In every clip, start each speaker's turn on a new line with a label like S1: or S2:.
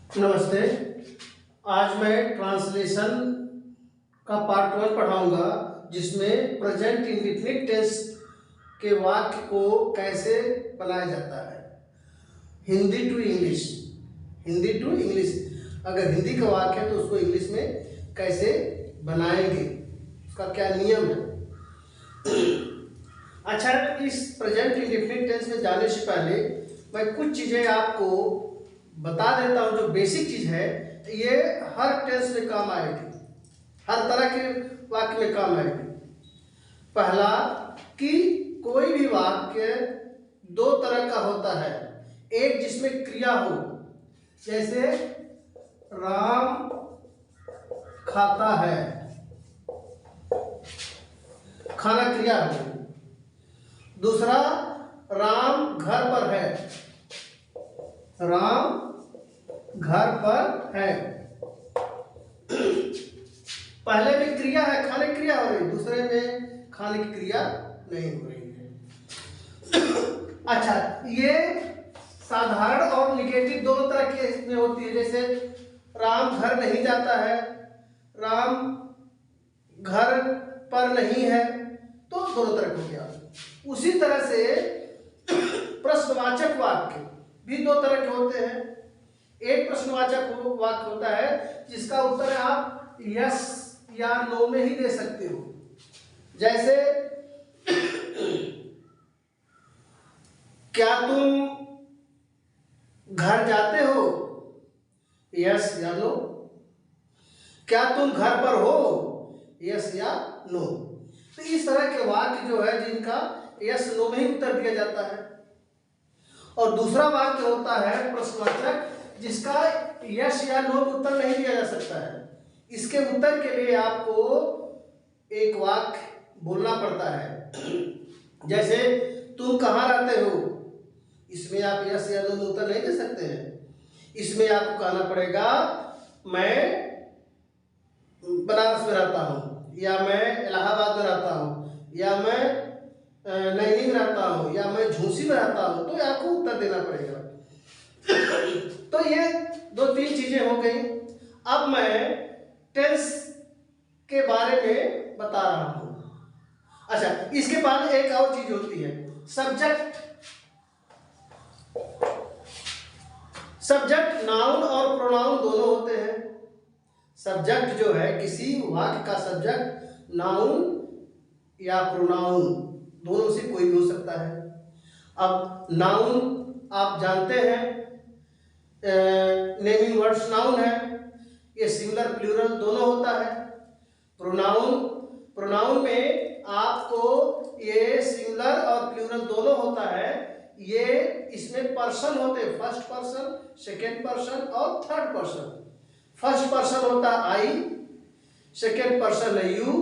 S1: नमस्ते। आज मैं ट्रांसलेशन का पार्ट 1 पढ़ाऊंगा, जिसमें प्रेजेंट इंडेफिनिट टेंस के वाक्य को कैसे बनाया जाता है। Hindi to English. अगर हिंदी का वाक्य है तो उसको इंग्लिश में कैसे बनाएंगे, उसका क्या नियम है। अच्छा, इस प्रेजेंट इंडेफिनिट टेंस में जाने से पहले मैं कुछ चीज़ें आपको बता देता हूं। जो बेसिक चीज है ये हर टेंस में काम आएगी, हर तरह के वाक्य में काम आएगी। पहला कि कोई भी वाक्य दो तरह का होता है। एक जिसमें क्रिया हो, जैसे राम खाता है, खाना क्रिया हो। दूसरा राम घर पर है, राम घर पर है। पहले में क्रिया है, खाने की क्रिया हो रही, दूसरे में खाने की क्रिया नहीं हो रही है। अच्छा, ये साधारण और निगेटिव दोनों तरह के इसमें होती है। जैसे राम घर नहीं जाता है, राम घर पर नहीं है, तो दोनों तरह हो गया। उसी तरह से प्रश्नवाचक वाक्य भी दो तरह के होते हैं। एक प्रश्नवाचक वाक्य होता है जिसका उत्तर आप यस या नो में ही दे सकते हो। जैसे क्या तुम घर जाते हो, यस या नो। क्या तुम घर पर हो, यस या नो। तो इस तरह के वाक्य जो है जिनका यस नो में ही उत्तर दिया जाता है। और दूसरा वाक्य होता है प्रश्नवाचक, जिसका यस या नो में उत्तर नहीं दिया जा सकता है। इसके उत्तर के लिए आपको एक वाक्य बोलना पड़ता है। जैसे तुम कहाँ रहते हो, इसमें आप यस या नो में उत्तर नहीं दे सकते हैं। इसमें आपको कहना पड़ेगा मैं बनारस में रहता हूँ, या मैं इलाहाबाद में रहता हूँ, या मैं नैनी में रहता हूँ, या मैं झूसी में रहता हूँ। तो आपको उत्तर देना पड़ेगा। तो ये दो तीन चीजें हो गई। अब मैं टेंस के बारे में बता रहा हूं। अच्छा, इसके बाद एक और चीज होती है सब्जेक्ट। सब्जेक्ट नाउन और प्रोनाउन दोनों होते हैं। सब्जेक्ट जो है किसी वाक्य का सब्जेक्ट नाउन या प्रोनाउन दोनों से कोई भी हो सकता है। अब नाउन आप जानते हैं, नेमिंग वर्ड्स नाउन है, ये सिंगुलर प्लूरल दोनों होता है। प्रोनाउन में आपको ये सिंगुलर और प्लूरल दोनों होता है। ये इसमें पर्सन होते हैं, फर्स्ट पर्सन, सेकेंड पर्सन और थर्ड पर्सन। फर्स्ट पर्सन होता है आई, सेकेंड पर्सन है यू,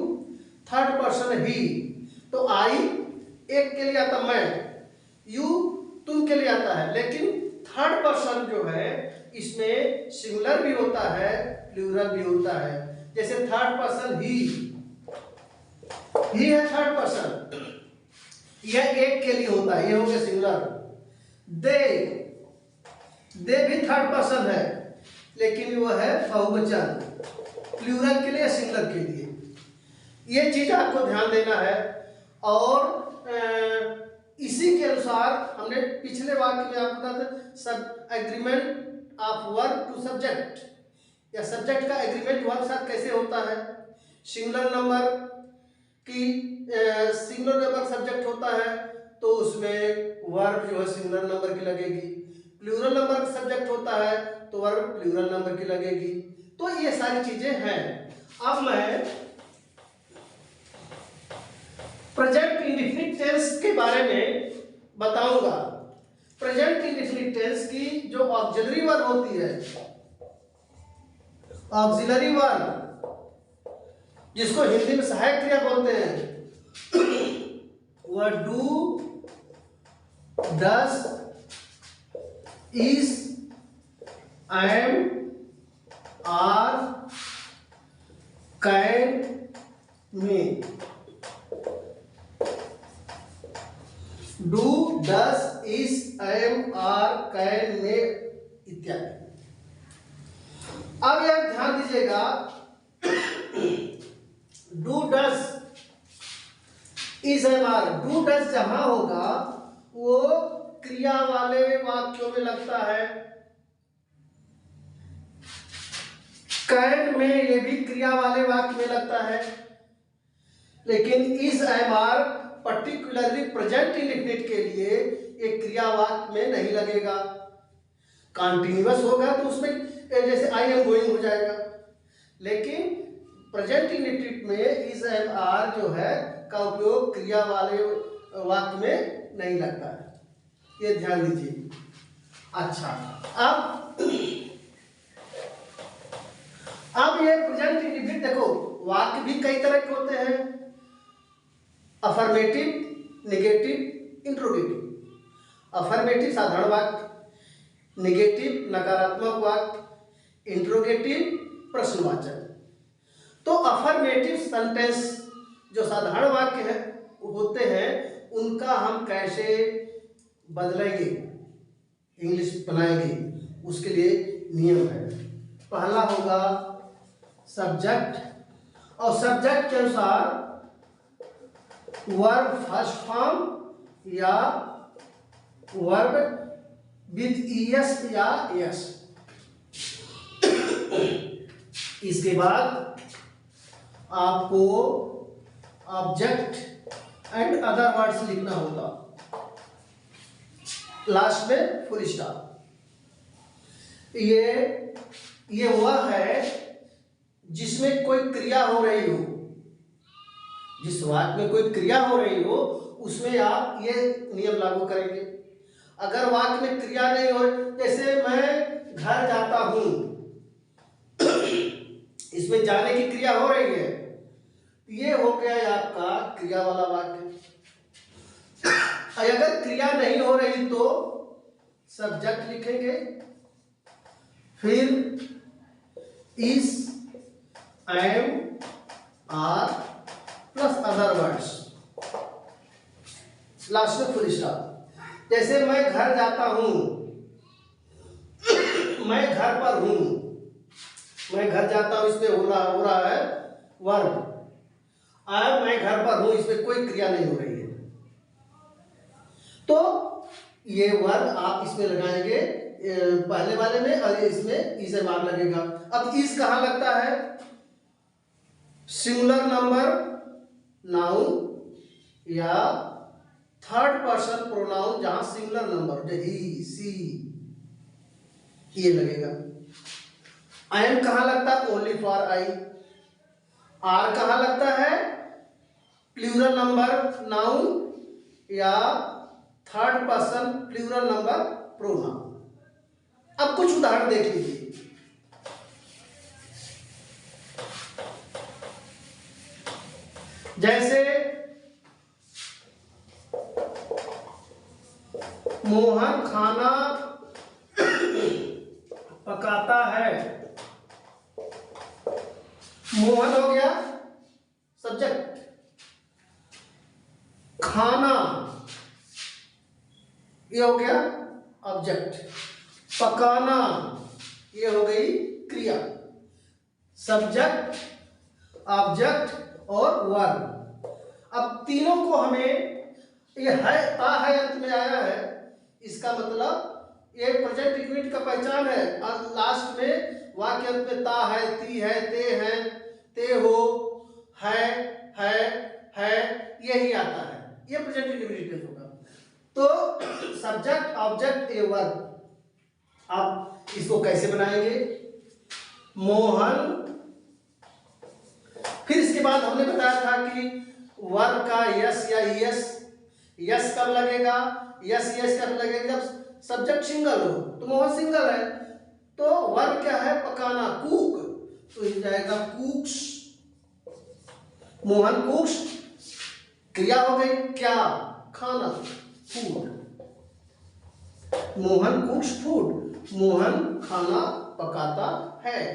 S1: थर्ड पर्सन ही। तो आई एक के लिए आता मैं, यू तुम के लिए आता है। लेकिन थर्ड पर्सन जो है इसमें सिंगुलर भी होता है, प्लूरल भी होता है। जैसे थर्ड पर्सन ही है थर्ड पर्सन, यह एक के लिए होता है, ये हो गया सिंगुलर। दे भी थर्ड पर्सन है, लेकिन वो है बहुवचन, प्लूरल के लिए, सिंगुलर के लिए। ये चीज आपको ध्यान देना है। और इसी के अनुसार हमने पिछले वाक्य में आपको बताया था सब agreement of verb to subject, या सब्जेक्ट का एग्रीमेंट वर्ब साथ कैसे होता है। सिंगुलर नंबर की सिंगुलर नंबर सब्जेक्ट होता है तो उसमें वर्ब जो है सिंगुलर नंबर की लगेगी। प्लूरल नंबर सब्जेक्ट होता है तो वर्ब प्लूरल नंबर की लगेगी। तो ये सारी चीजें हैं। अब मैं प्रेजेंट इंडेफिनिट टेंस के बारे में बताऊंगा। प्रेजेंट इंडेफिनिट टेंस की जो ऑक्सिलरी वर्ब होती है, ऑक्सिलरी वर्ब जिसको हिंदी में सहायक क्रिया बोलते हैं, वह do, does, is, am, are, can, may. Do, does, is, am, are, can, may इत्यादि। अब यह ध्यान दीजिएगा, do does is am are, do does जहां होगा वो क्रिया वाले वाक्यों में लगता है। कैन में ये भी क्रिया वाले वाक्य में लगता है, लेकिन is am are particularly present indefinite के लिए एक क्रिया वाक्य में नहीं लगेगा। कॉन्टिन्यूअस होगा तो उसमें जैसे आई एम गोइंग हो जाएगा, लेकिन प्रेजेंट इंडेफिनिट में इज एम आर जो है का उपयोग क्रिया वाले वाक्य में नहीं लगता है, ये ध्यान दीजिए। अच्छा, अब ये प्रेजेंट इंडेफिनिट देखो, वाक्य भी कई तरह के होते हैं, अफर्मेटिव, नेगेटिव, इंट्रोगेटिव। अफर्मेटिव साधारण वाक्य, नेगेटिव नकारात्मक वाक्य, इंट्रोगेटिव प्रश्नवाचक। तो अफर्मेटिव सेंटेंस जो साधारण वाक्य है होते हैं, उनका हम कैसे बदलेंगे, इंग्लिश बनाएंगे, उसके लिए नियम है। पहला होगा सब्जेक्ट, और सब्जेक्ट के अनुसार वर्ब फर्स्ट फॉर्म या वर्ब विद ईएस या एस। इसके बाद आपको ऑब्जेक्ट एंड अदर वर्ड्स लिखना होगा, लास्ट में फुल स्टॉप। ये वह है जिसमें कोई क्रिया हो रही हो, जिस वाक्य में कोई क्रिया हो रही हो उसमें आप ये नियम लागू करेंगे। अगर वाक्य में क्रिया नहीं हो, जैसे मैं घर जाता हूं, इसमें जाने की क्रिया हो रही है, ये हो गया आपका क्रिया वाला वाक्य। अगर क्रिया नहीं हो रही तो सब्जेक्ट लिखेंगे, फिर is, am, are plus other words, last में फुल स्टॉप। जैसे मैं घर जाता हूं, मैं घर पर हूं, मैं घर जाता हूं, इसमें हो रहा है वर्ब। आया मैं घर पर हूं, इसमें कोई क्रिया नहीं हो रही है, तो ये वर्ब आप इसमें लगाएंगे पहले वाले में, और इसमें इज एम आर लगेगा। अब इज कहां लगता है? सिंगुलर नंबर नाउन या थर्ड पर्सन प्रोनाउन, जहां सिंगुलर नंबर ही, सी, ये लगेगा। एम कहां लगता है? Only for I. आर कहां लगता है? प्लूरल नंबर नाउन या third person plural number pronoun. अब कुछ उदाहरण देख लीजिए। जैसे मोहन खाना पकाता है, मोहन हो गया सब्जेक्ट, खाना ये हो गया ऑब्जेक्ट, पकाना ये हो गई क्रिया। सब्जेक्ट, ऑब्जेक्ट और वर्ब। अब तीनों को हमें, ये है ता है अंत में आया है, इसका मतलब ये प्रेजेंट इंडेफिनिट का पहचान है। और लास्ट में वाक्य अंत में ता है, ती है, ते हो, है, यही आता है, ये प्रेजेंट इंडेफिनिट होगा। तो सब्जेक्ट, ऑब्जेक्ट, ए वर्ब। अब इसको कैसे बनाएंगे? मोहन, फिर इसके बाद हमने बताया था कि वर्ब का यस या ईएस, यस कब लगेगा? यस कब लगेगा? जब सब्जेक्ट सिंगल हो, तो मोहन सिंगल है, तो वर्ब क्या है? पकाना, कुक, तो ये जाएगा कुक्स, मोहन कुक्स, क्रिया हो गई क्या? खाना, food, Mohan cooks food, Mohan खाना पकाता है।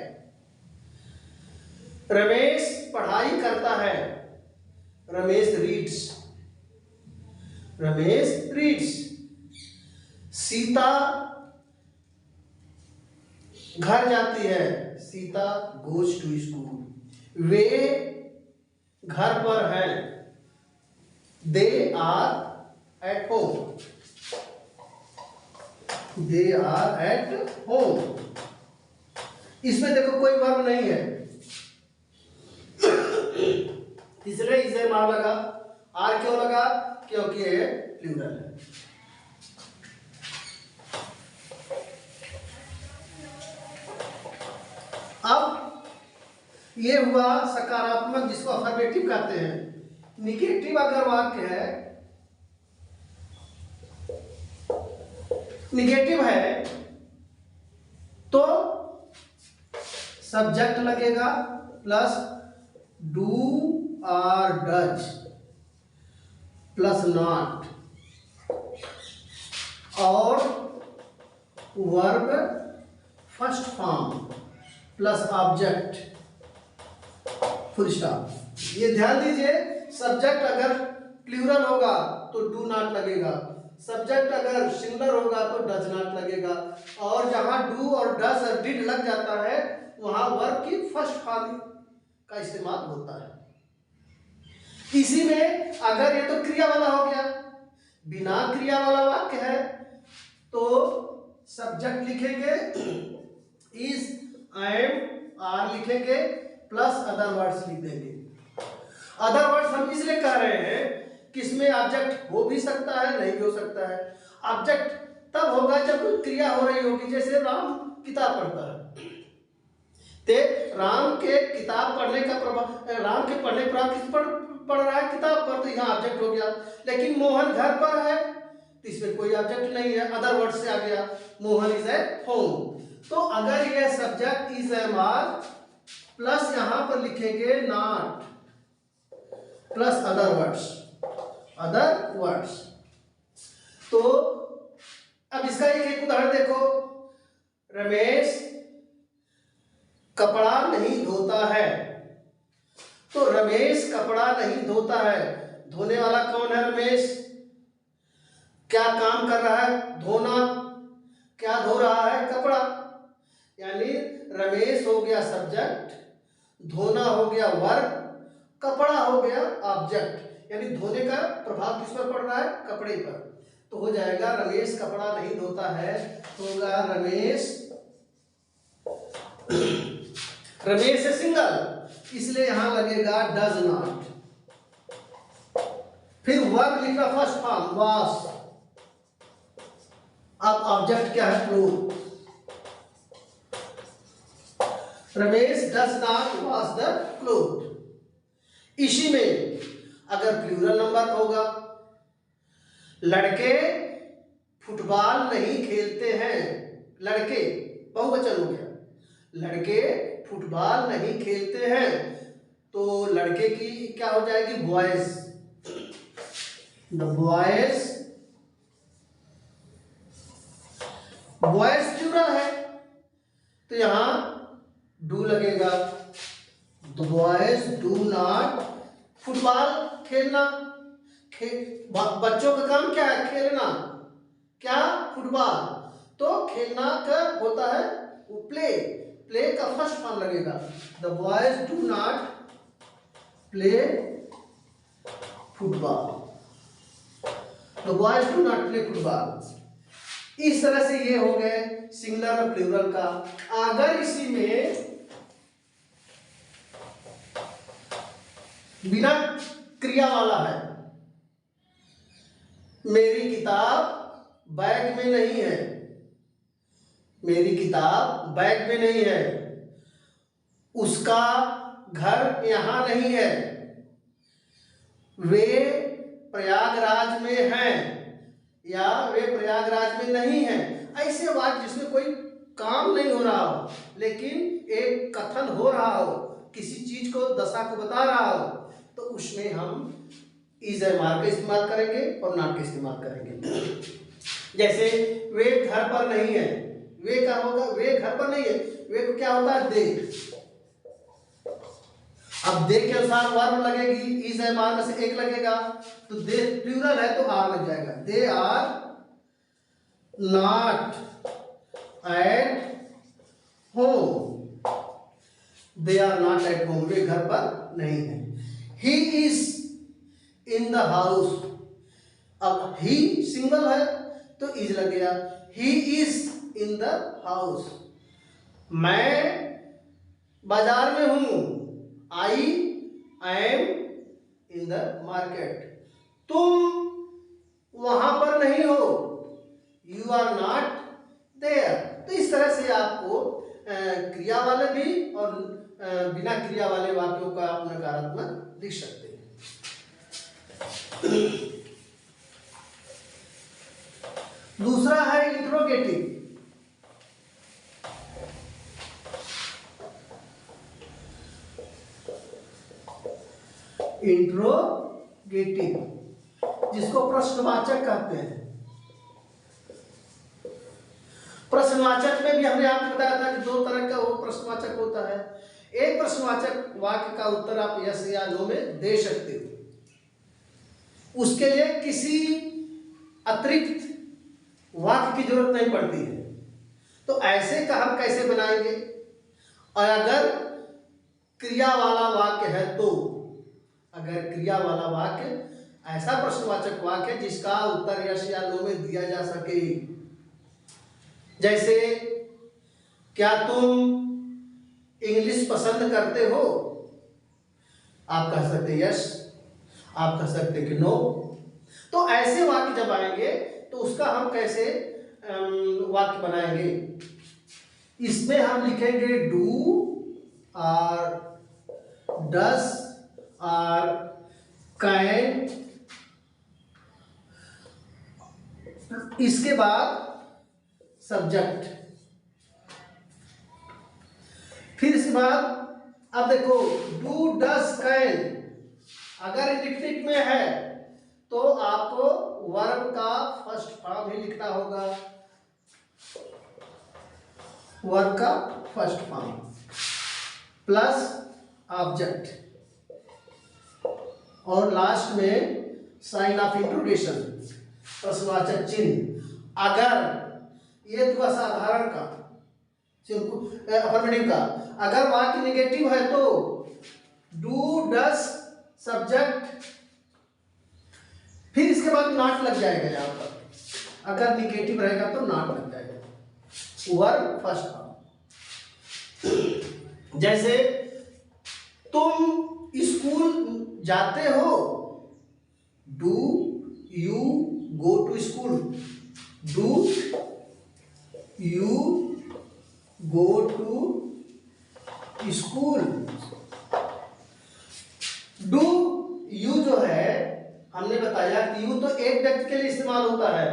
S1: रमेश पढ़ाई करता है, रमेश रीड्स, रमेश रीड्स। सीता घर जाती है, सीता गोज टू स्कूल। वे घर पर हैं, they are at home, they are at home. इसमें देखो कोई वर्ब नहीं है, इसलिए इसे मार लगा। आर क्यों लगा? क्योंकि ये प्लूरल है। अब ये हुआ सकारात्मक, जिसको अफर्मेटिव कहते हैं। निगेटिव अगर वाक्य है, निगेटिव है तो सब्जेक्ट लगेगा प्लस डू और डज प्लस नॉट, और verb first form plus object, full stop. ये ध्यान दीजिए, सब्जेक्ट अगर प्लूरल होगा तो डू नॉट लगेगा, सब्जेक्ट अगर सिंगुलर होगा तो डज नॉट लगेगा, और जहां डू और डज और डिड लग जाता है वहां वर्ब की फर्स्ट फॉर्म का इस्तेमाल होता है। इसी में अगर ये तो क्रिया वाला हो गया, बिना क्रिया वाला वाक्य है तो सब्जेक्ट लिखेंगे इज, एम, आर लिखेंगे प्लस अदर वर्ड्स लिख देंगे। अदर वर्ड्स हम इसलिए कह रहे हैं कि इसमें ऑब्जेक्ट हो भी सकता है, नहीं भी हो सकता है। ऑब्जेक्ट तब होगा जब कोई क्रिया हो रही होगी, जैसे राम किताब पढ़ता है, ते राम के किताब पढ़ने का प्रभाव, राम के पढ़ने पर किस पर पढ़ रहा है? किताब पर, तो यहाँ ऑब्जेक्ट हो गया। लेकिन मोहन घर पर है तो इसमें कोई ऑब्जेक्ट नहीं है, अदर वर्ड से आ गया, मोहन इज एट होम। तो अगर यह subject is am are plus यहां पर लिखेंगे not plus other words, other words. तो अब इसका एक उदाहरण देखो, रमेश कपड़ा नहीं धोता है। तो रमेश कपड़ा नहीं धोता है, धोने वाला कौन है? रमेश। क्या काम कर रहा है? धोना। क्या धो रहा है? कपड़ा। यानी रमेश हो गया सब्जेक्ट, धोना हो गया वर्ब, कपड़ा हो गया ऑब्जेक्ट। यानी धोने का प्रभाव किस पर पड़ रहा है? कपड़े पर। तो हो जाएगा रमेश कपड़ा नहीं धोता है, होगा रमेश, रमेश है सिंगल, इसलिए यहां लगेगा डज नॉट। फिर वर्ब लिखना फर्स्ट फॉर्म वॉश, अब ऑब्जेक्ट क्या है? Plural. Ramesh does not wash the cloth. इसी में अगर प्लूरल नंबर होगा, लड़के फुटबॉल नहीं खेलते हैं, लड़के बहुवचन हो गया, लड़के फुटबॉल नहीं खेलते हैं, तो लड़के की क्या हो जाएगी? Boys. The boys, boys plural है तो यहां डू लगेगा, the boys do not football खेलना। बच्चों का काम क्या है? खेलना। क्या? फुटबॉल। तो खेलना का होता है वो प्ले, प्ले का फर्स्ट फॉर्म लगेगा, the boys do not play football, the boys do not play football. इस तरह से ये हो गए सिंगुलर और प्लूरल का। अगर इसी में बिना क्रिया वाला है, मेरी किताब बैग में नहीं है, मेरी किताब बैग में नहीं है, उसका घर यहां नहीं है, वे प्रयागराज में हैं, या वे प्रयागराज में नहीं हैं। ऐसे वाक्य जिसमें कोई काम नहीं हो रहा हो लेकिन एक कथन हो रहा हो, किसी चीज को, दशा को बता रहा हो, तो उसमें हम इज एम आर का इस्तेमाल करेंगे और नॉट का इस्तेमाल करेंगे। जैसे वे घर पर नहीं है, वे क्या होगा? वे घर पर नहीं है, वे को क्या होता है? दे। अब दे के अनुसार वर्ब लगेगी, इज एम आर में से एक लगेगा, तो दे प्लूरल है तो आर लग जाएगा, they are not at they are not at home, वे घर पर नहीं है। He is in the house, अब ही सिंगल है तो इज लग गया, he is in the house. मैं बाजार में हूं, I am in the market. तुम वहां पर नहीं हो, यू आर नॉट देयर। तो इस तरह से आपको क्रिया वाले भी और बिना क्रिया वाले वाक्यों का आप नकारात्मक लिख सकते हैं। दूसरा है इंट्रोगेटिव। इंट्रोगेटिव जिसको प्रश्नवाचक कहते हैं। प्रश्नवाचक में भी हमने आपको बताया था कि दो तरह का वो प्रश्नवाचक होता है। एक प्रश्नवाचक वाक्य का उत्तर आप यस या नो में दे सकते हो, उसके लिए किसी अतिरिक्त वाक्य की जरूरत नहीं पड़ती है। तो ऐसे का हम कैसे बनाएंगे? और अगर क्रिया वाला वाक्य है तो, अगर क्रिया वाला वाक्य ऐसा प्रश्नवाचक वाक्य है जिसका उत्तर यस या नो में दिया जा सके, जैसे क्या तुम इंग्लिश पसंद करते हो, आप कह सकते यस, आप कह सकते कि नो। तो ऐसे वाक्य जब आएंगे तो उसका हम कैसे वाक्य बनाएंगे? इसमें हम लिखेंगे डू और डस और कैन, इसके बाद सब्जेक्ट, फिर इसके बाद अब देखो डू डस कैन अगर इंडिफिनिट में है तो आपको वर्ब का फर्स्ट फॉर्म ही लिखना होगा, वर्ब का फर्स्ट फॉर्म प्लस ऑब्जेक्ट और लास्ट में साइन ऑफ इंट्रोगेशन, प्रश्नवाचक चिन्ह। अगर ये तो साधारण का अफर्मेटिव का, अगर वाक्य नेगेटिव है तो डू डस सब्जेक्ट, फिर इसके बाद नॉट लग जाएगा यहाँ पर। अगर नेगेटिव रहेगा तो नॉट लग जाएगा, वर्ब फर्स्ट फॉर्म। जैसे तुम स्कूल जाते हो, do you go to school, do you go to school. Do you जो है हमने बताया कि यू तो एक व्यक्ति के लिए इस्तेमाल होता है,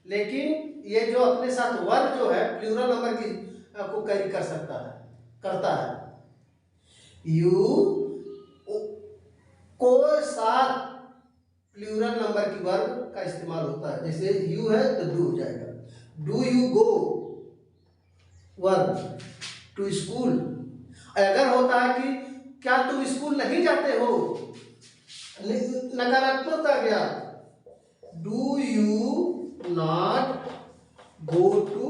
S1: लेकिन ये जो अपने साथ वर्ब जो है प्लूरल नंबर की को कैरी कर सकता है, करता है। यू को साथ प्लूरल नंबर की वर्ब का इस्तेमाल होता है, जैसे यू है तो डू हो जाएगा, do you go verb to school. अगर होता है कि क्या तुम स्कूल नहीं जाते हो, नकारात्मक आ गया, do you not go to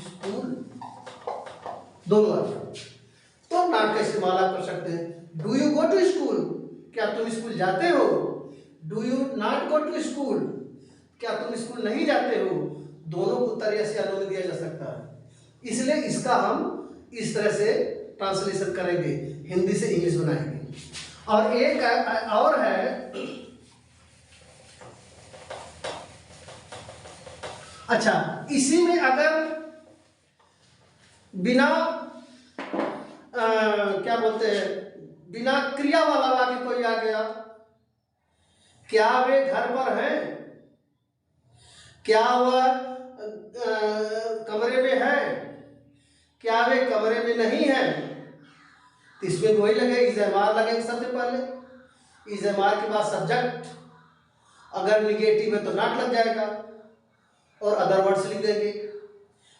S1: school, दोनों अर्थ। तो नॉट का इस्तेमाल आप कर सकते हैं। Do you go to school, क्या तुम स्कूल जाते हो, do you not go to school, क्या तुम स्कूल नहीं जाते हो। दोनों को उत्तर यस या नो में दिया जा सकता है, इसलिए इसका हम इस तरह से ट्रांसलेशन करेंगे, हिंदी से इंग्लिश बनाएंगे। और एक और है, अच्छा इसी में अगर बिना क्या बोलते हैं, बिना क्रिया वाला वाक्य कोई आ गया, क्या वे घर पर हैं, क्या वह कमरे में है, क्या वे कमरे में नहीं है, इसमें वही लगे इज़मार लगेगा सबसे पहले, इज़मार के बाद सब्जेक्ट, अगर निगेटिव है तो नॉट लग जाएगा और अदर वर्ड्स लिख देंगे।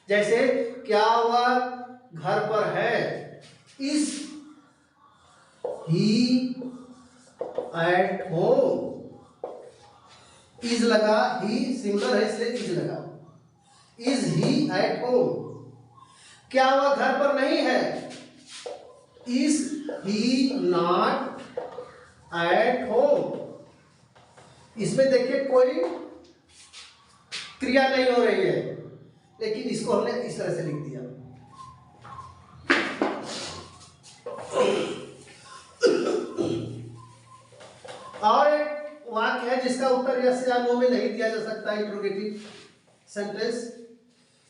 S1: जैसे क्या वह घर पर है, is he at home, is लगा, ही सिंगुलर है इसलिए इज लगा, इज ही एट होम। क्या वह घर पर नहीं है, is he not at home. इसमें देखिए कोई क्रिया नहीं हो रही है, लेकिन इसको हमने इस तरह से लिख दिया। और एक वाक्य है जिसका उत्तर यस या नो में नहीं दिया जा सकता, इंट्रोगेटिव सेंटेंस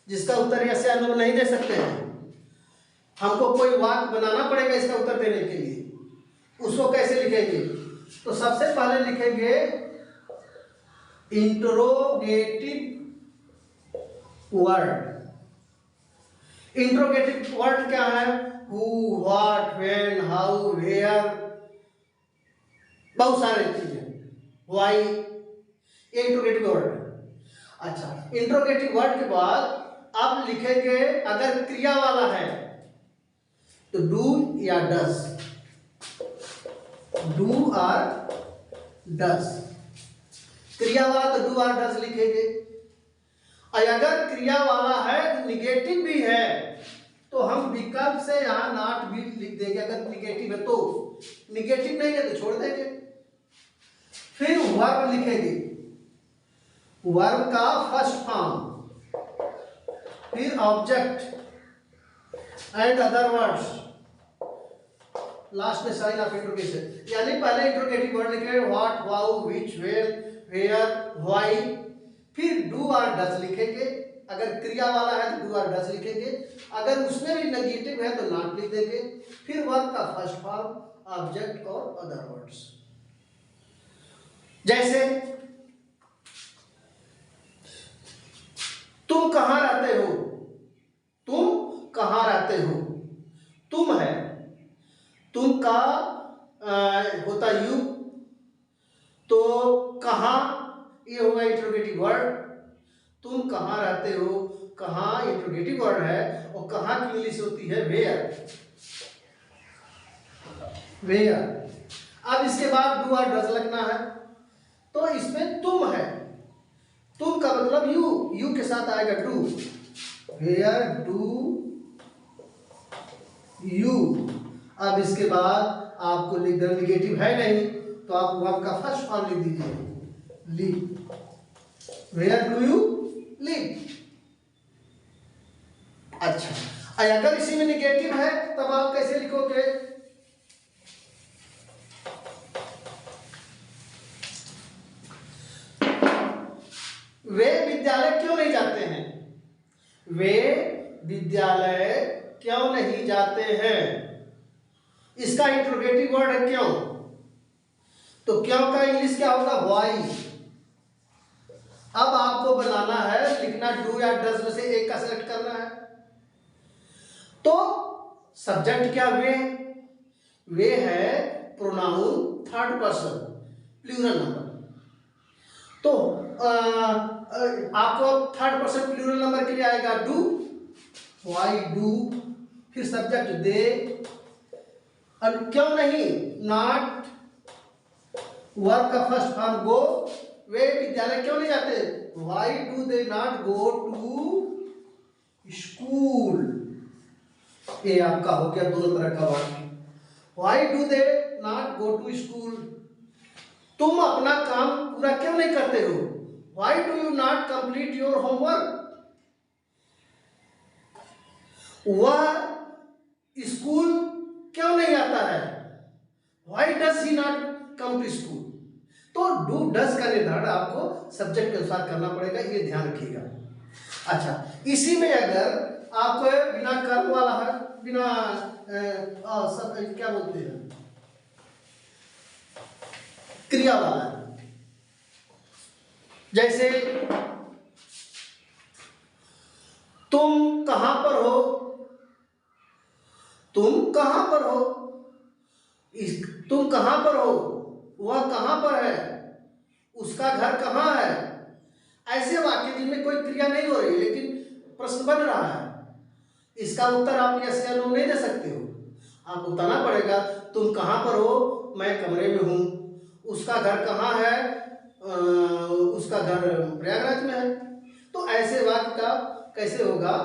S1: जिसका उत्तर यस या नो में नहीं दे सकते हैं। हमको कोई वाक्य बनाना पड़ेगा इसका उत्तर देने के लिए। उसको कैसे लिखेंगे? तो सबसे पहले लिखेंगे इंट्रोगेटिव वर्ड। इंट्रोगेटिव वर्ड क्या है? Who, what, when, how, where, बहुत सारे चीजें, व्हाई, ये इंट्रोगेटिव वर्ड है। अच्छा, इंट्रोगेटिव वर्ड के बाद अब लिखेंगे अगर क्रिया वाला है तो डू या डस, डू और डस। क्रिया वाला तो डू और डस लिखेंगे। और अगर क्रिया वाला है निगेटिव भी है तो हम विकल्प से यहां नॉट भी लिख देंगे। अगर निगेटिव है तो, निगेटिव नहीं है तो छोड़ देंगे। फिर वर्ब लिखेंगे, वर्ब का फर्स्ट फॉर्म, फिर object and other words, last में साइन ऑफ इंट्रोगेशन। यानी पहले इंट्रोगेटिव वर्ड लिखे what, how, which, when, where, why, फिर डू और डस लिखेंगे। अगर क्रिया वाला है तो डू और डस लिखेंगे। अगर उसमें भी नेगेटिव है तो नॉट लिख देंगे। फिर वर्ब का फर्स्ट फॉर्म, ऑब्जेक्ट और अदर वर्ड्स। जैसे तुम कहां रहते हो, तुम कहां रहते हो, तुम है, तुम का होता यू, तो कहां ये होगा इंट्रोगेटिव वर्ड। तुम कहां रहते हो, कहां इंट्रोगेटिव वर्ड है, और कहां की इंग्लिश होती है वेयर, वेयर। अब इसके बाद डू और डज लगना है। तो इसमें तुम है, तुम का मतलब यू, यू के साथ आएगा डू, वेयर डू यू। अब इसके बाद आपको लिख देना, निगेटिव है नहीं तो आप वर्ब का फर्स्ट फॉर्म लिख दीजिए, live, where do you live. अच्छा, अगर इसी में निगेटिव है तब आप कैसे लिखोगे? वे विद्यालय क्यों नहीं जाते हैं, वे विद्यालय क्यों नहीं जाते हैं। इसका इंट्रोगेटिव वर्ड है क्यों, तो क्यों का इंग्लिश क्या होगा? व्हाई। अब आपको बनाना है, लिखना डू या डज में से एक का सिलेक्ट करना है। तो सब्जेक्ट क्या वे, वे है pronoun third person plural number. तो आपको थर्ड पर्सन प्लूरल नंबर के लिए आएगा डू, व्हाई डू, फिर सब्जेक्ट दे, और क्यों नहीं नॉट, वर्ब का फर्स्ट फॉर्म गो। वे विद्यालय क्यों नहीं जाते, why do they not go to school. ये आपका हो गया दोनों तरह का वाक्य। Why do they not go to school, तुम अपना काम पूरा क्यों नहीं करते हो, why do you not complete your homework. वह स्कूल क्यों नहीं आता है, why does he not come to school. तो डू डज का निर्धारण आपको सब्जेक्ट के अनुसार करना पड़ेगा, ये ध्यान रखिएगा। अच्छा, इसी में अगर आपको बिना कर्म वाला है, बिना सब क्या बोलते हैं क्रिया वाला है, जैसे तुम कहां पर हो, तुम कहां पर हो, तुम कहां पर हो, वह कहां पर है, उसका घर कहां है। ऐसे वाक्य जिनमें कोई क्रिया नहीं हो रही लेकिन प्रश्न बन रहा है, इसका उत्तर आप यस या नो नहीं दे सकते हो। आपको बताना पड़ेगा तुम कहां पर हो, मैं कमरे में हूं, उसका घर कहां है, उसका घर प्रयागराज में है। तो ऐसे वाक्य का कैसे होगा,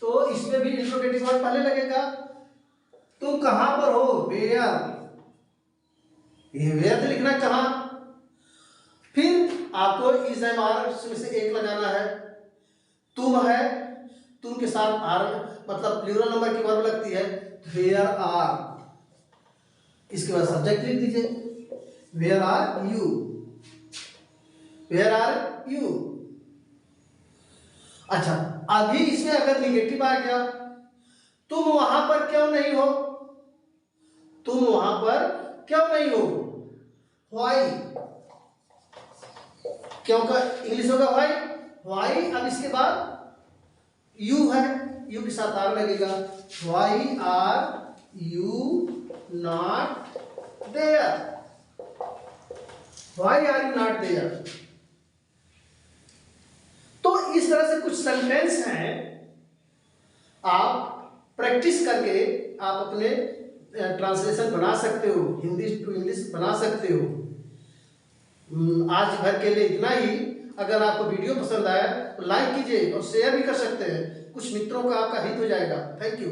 S1: तो इसमें भी इंट्रोगेटिव वर्ड पहले लगेगा, तुम कहां पर हो, वेयर, ये वेयर लिखना कहां। फिर आपको इज एम आर में से एक लगाना है। तुम है, तुम के साथ आर मतलब प्लूरल नंबर की वर्ब लगती है, वेयर आर। इसके बाद सब्जेक्ट लिख दीजिए, where are you, where are you. अच्छा, अभी इसमें अगर निगेटिव आ गया, तुम वहां पर क्यों नहीं हो, तुम वहां पर क्यों नहीं हो, व्हाई, क्यों का इंग्लिश होगा व्हाई, व्हाई। अब इसके बाद यू है, यू के साथ आर लगेगा, why are you not there, why are you not there. तो इस तरह से कुछ सेंटेंस हैं, आप प्रैक्टिस करके आप अपने ट्रांसलेशन बना सकते हो, हिंदी टू इंग्लिश बना सकते हो। आज भर के लिए इतना ही। अगर आपको वीडियो पसंद आया तो लाइक कीजिए और शेयर भी कर सकते हैं, कुछ मित्रों का आपका हित हो जाएगा। Thank you.